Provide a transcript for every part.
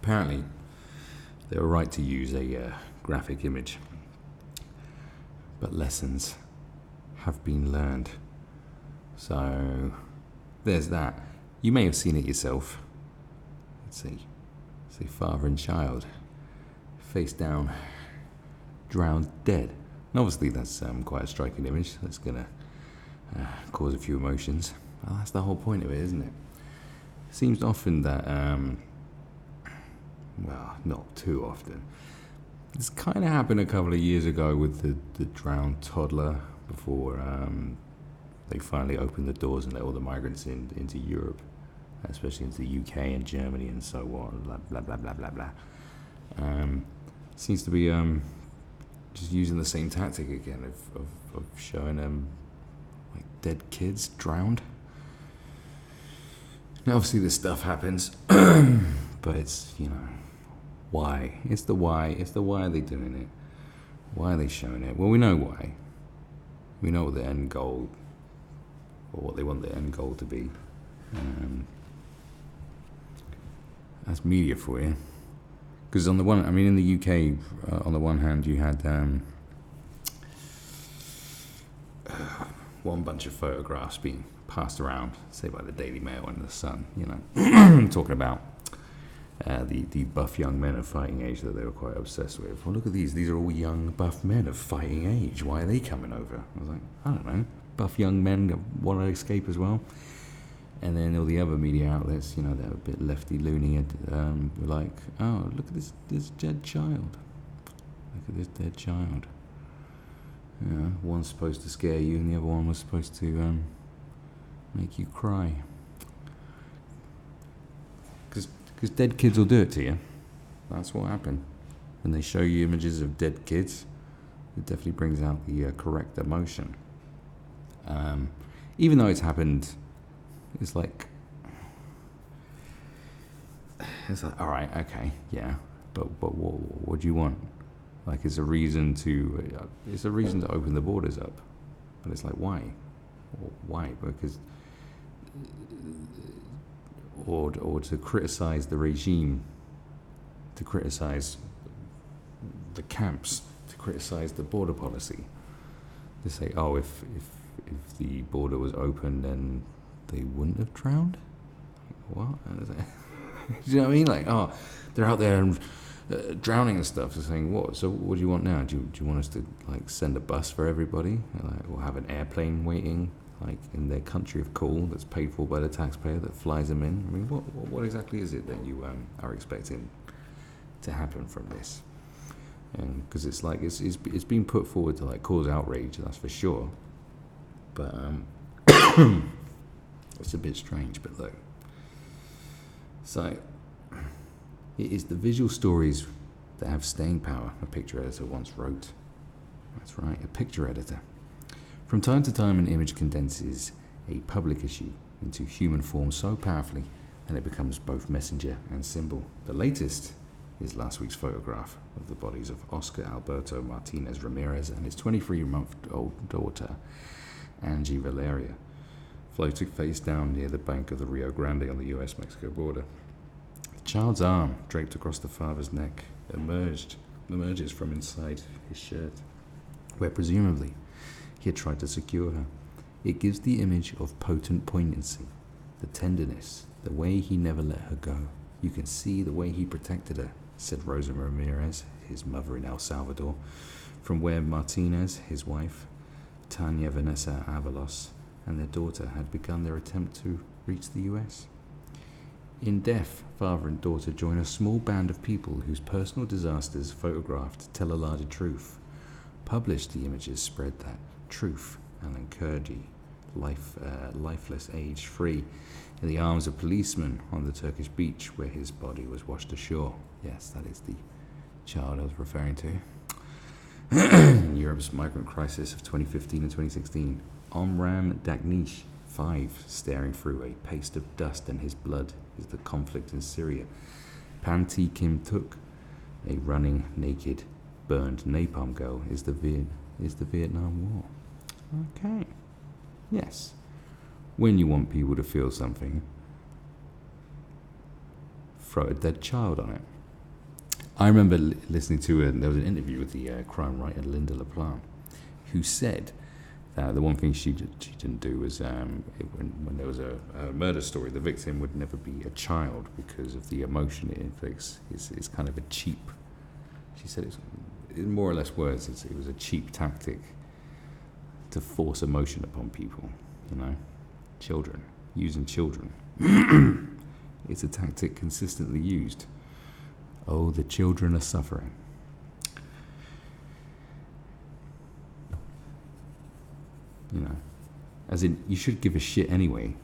Apparently, they were right to use a graphic image, but lessons have been learned. So, there's that. You may have seen it yourself. Let's see. Father and child, face down, drowned dead. And obviously that's quite a striking image. That's going to cause a few emotions. Well, that's the whole point of it, isn't it? It seems often that, well, not too often. This kind of happened a couple of years ago with the drowned toddler before they finally opened the doors and let all the migrants into Europe, especially into the UK and Germany and so on, blah, blah, blah, blah, blah, blah. Seems to be just using the same tactic again of showing like dead kids drowned. Now, obviously this stuff happens, but it's, why? It's the why are they doing it? Why are they showing it? Well, we know why. We know what the end goal, or what they want the end goal to be. That's media for you. Because on the one, in the UK, on the one hand, you had one bunch of photographs being passed around, say by the Daily Mail and the Sun, talking about the buff young men of fighting age that they were quite obsessed with. Well, look at these. These are all young buff men of fighting age. Why are they coming over? I was like, I don't know. Buff young men want to escape as well. And then all the other media outlets, they're a bit lefty loony, were like, oh, look at this dead child. Look at this dead child. One's supposed to scare you and the other one was supposed to make you cry. Because dead kids will do it to you. That's what happened. When they show you images of dead kids, it definitely brings out the correct emotion. Even though it's happened, it's like, all right, okay, yeah, but what do you want? Like, it's a reason to open the borders up, but it's like, why? Because, or to criticize the regime, to criticize the camps, to criticize the border policy, to say, oh, if the border was open, then they wouldn't have drowned? Like, what? Do you know what I mean? Like, oh, they're out there and drowning and stuff. So saying, what? So what do you want now? Do you want us to send a bus for everybody, or have an airplane waiting, in their country of call that's paid for by the taxpayer that flies them in? I mean, what exactly is it that you are expecting to happen from this? Because it's it's been put forward to cause outrage, that's for sure. But it's a bit strange, but look. So, it is the visual stories that have staying power, a picture editor once wrote. That's right, a picture editor. From time to time, an image condenses a public issue into human form so powerfully that it becomes both messenger and symbol. The latest is last week's photograph of the bodies of Oscar Alberto Martinez Ramirez and his 23-month-old daughter, Angie Valeria, floating face down near the bank of the Rio Grande on the US-Mexico border. The child's arm, draped across the father's neck, emerges from inside his shirt, where presumably he had tried to secure her. It gives the image of potent poignancy, the tenderness, the way he never let her go. You can see the way he protected her, said Rosa Ramirez, his mother in El Salvador, from where Martinez, his wife, Tanya Vanessa Avalos, and their daughter had begun their attempt to reach the US. In death, father and daughter join a small band of people whose personal disasters photographed tell a larger truth. Published, the images spread that truth. Alan Kurdi, lifeless, aged free, in the arms of policemen on the Turkish beach where his body was washed ashore. Yes, that is the child I was referring to. In Europe's migrant crisis of 2015 and 2016, Omran Dagnish, 5, staring through a paste of dust and his blood is the conflict in Syria. Panti Kim Tuk, a running, naked, burned napalm girl, is the Vietnam War. Okay. Yes. When you want people to feel something, throw a dead child on it. I remember listening to there was an interview with the crime writer Linda LaPlante, who said that the one thing she didn't do was when there was a murder story, the victim would never be a child because of the emotion it inflicts. It's kind of a cheap. She said it's in more or less words. It was a cheap tactic to force emotion upon people. You know, children, using children. It's a tactic consistently used. Oh, the children are suffering. You know, as in, you should give a shit anyway.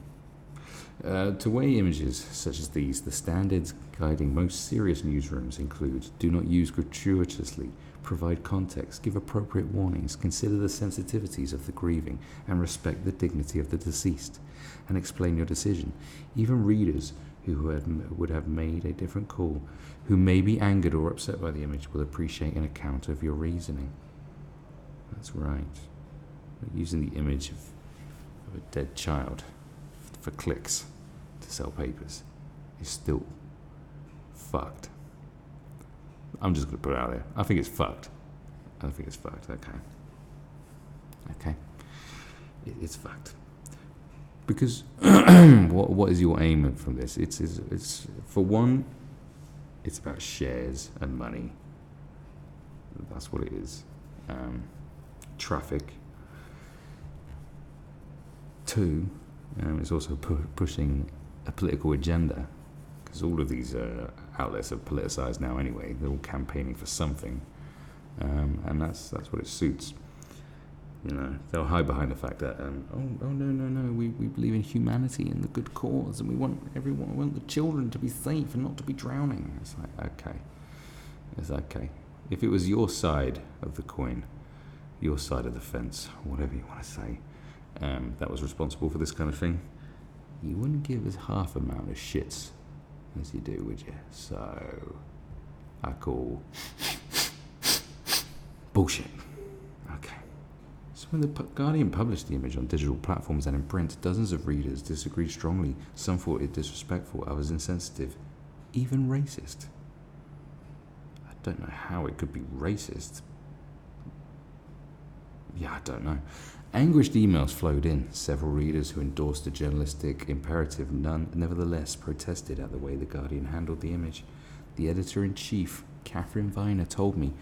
To weigh images such as these, the standards guiding most serious newsrooms include: do not use gratuitously, provide context, give appropriate warnings, consider the sensitivities of the grieving, and respect the dignity of the deceased, and explain your decision. Even readers who would have made a different call, who may be angered or upset by the image, will appreciate an account of your reasoning. That's right. Using the image of a dead child for clicks to sell papers is still fucked. I'm just going to put it out there. I think it's fucked. Okay. It's fucked. Because what is your aim from this? It's for one, it's about shares and money. That's what it is. Traffic. Two, it's also pushing a political agenda, because all of these outlets are politicized now anyway. They're all campaigning for something, and that's what it suits. You know, they'll hide behind the fact that no, we believe in humanity and the good cause, and we want the children to be safe and not to be drowning. It's okay. If it was your side of the coin, your side of the fence, whatever you want to say, that was responsible for this kind of thing, you wouldn't give us half amount of shits as you do, would you? So, I call bullshit. Okay. So when the Guardian published the image on digital platforms and in print, dozens of readers disagreed strongly. Some thought it disrespectful, others insensitive, even racist. I don't know how it could be racist. Yeah, I don't know. Anguished emails flowed in. Several readers who endorsed the journalistic imperative nevertheless protested at the way the Guardian handled the image. The editor-in-chief, Catherine Viner, told me,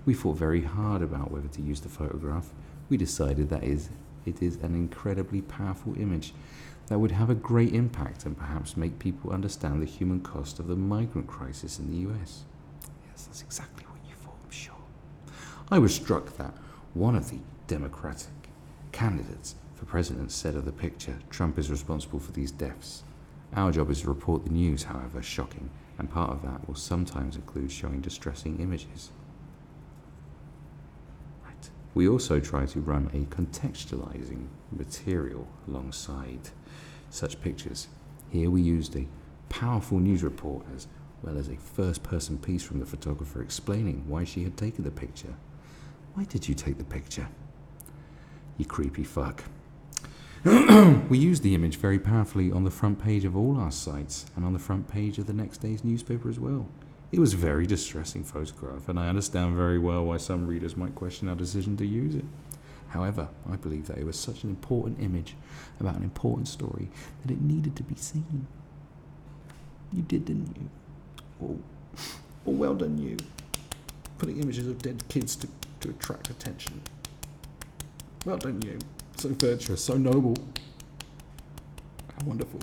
"We thought very hard about whether to use the photograph. We decided that it is an incredibly powerful image that would have a great impact and perhaps make people understand the human cost of the migrant crisis in the US." Yes, that's exactly what you thought, I'm sure. I was struck that one of the Democratic candidates for president said of the picture, "Trump is responsible for these deaths. Our job is to report the news, however shocking, and part of that will sometimes include showing distressing images." Right. We also try to run a contextualizing material alongside such pictures. Here we used a powerful news report as well as a first-person piece from the photographer explaining why she had taken the picture. "Why did you take the picture? You creepy fuck." We used the image very powerfully on the front page of all our sites and on the front page of the next day's newspaper as well. It was a very distressing photograph, and I understand very well why some readers might question our decision to use it. However, I believe that it was such an important image about an important story that it needed to be seen. You did, didn't you? Oh, well done you. Putting images of dead kids to attract attention. Well done you. So virtuous, so noble. How wonderful.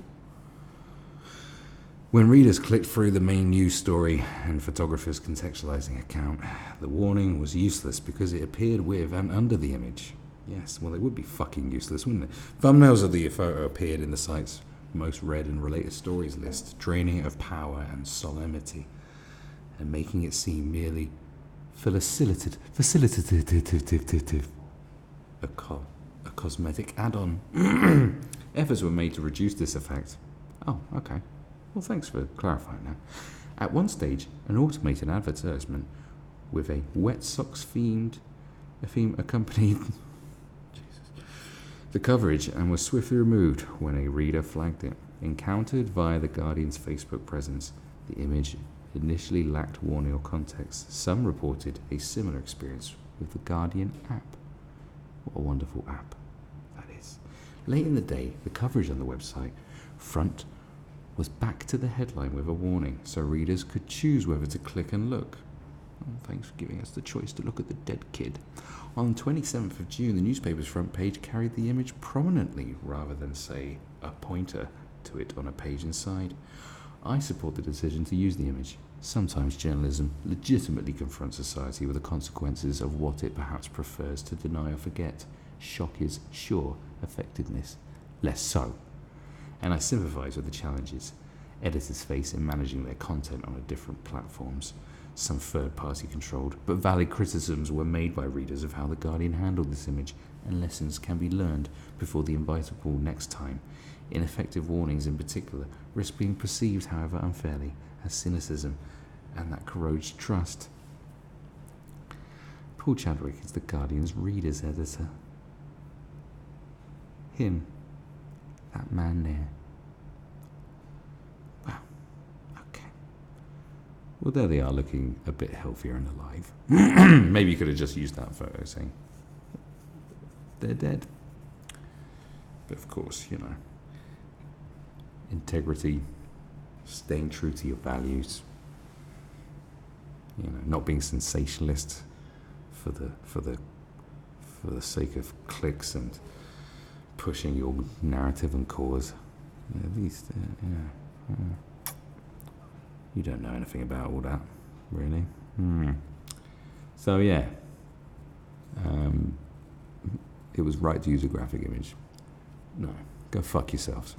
When readers clicked through the main news story and photographer's contextualizing account, the warning was useless because it appeared with and under the image. Yes, well, it would be fucking useless, wouldn't it? Thumbnails of the photo appeared in the site's most read and related stories list, draining it of power and solemnity, and making it seem merely facilitative, a cosmetic add-on. Efforts were made to reduce this effect. Oh, okay. Well, thanks for clarifying that. At one stage, an automated advertisement with a wet socks theme accompanied the coverage and was swiftly removed when a reader flagged it. Encountered via the Guardian's Facebook presence, The image initially lacked warning or context. Some reported a similar experience with the Guardian app. What a wonderful app that is. Late in the day, the coverage on the website front was back to the headline with a warning, so readers could choose whether to click and look. Oh, thanks for giving us the choice to look at the dead kid. On the 27th of June, the newspaper's front page carried the image prominently rather than, say, a pointer to it on a page inside. I support the decision to use the image. Sometimes journalism legitimately confronts society with the consequences of what it perhaps prefers to deny or forget. Shock is, sure, effectiveness, less so. And I sympathise with the challenges editors face in managing their content on different platforms, some third-party controlled, but valid criticisms were made by readers of how The Guardian handled this image, and lessons can be learned before the inevitable next time. Ineffective warnings in particular risk being perceived, however unfairly, as cynicism, and that corrodes trust. Paul Chadwick is The Guardian's readers' editor. Him, that man there. Wow, okay. Well, there they are, looking a bit healthier and alive. Maybe you could have just used that photo saying, they're dead. But of course, you know, integrity, staying true to your values, you know, not being sensationalist for the sake of clicks and pushing your narrative and cause. At least, you don't know anything about all that, really. So yeah, it was right to use a graphic image. No, go fuck yourselves.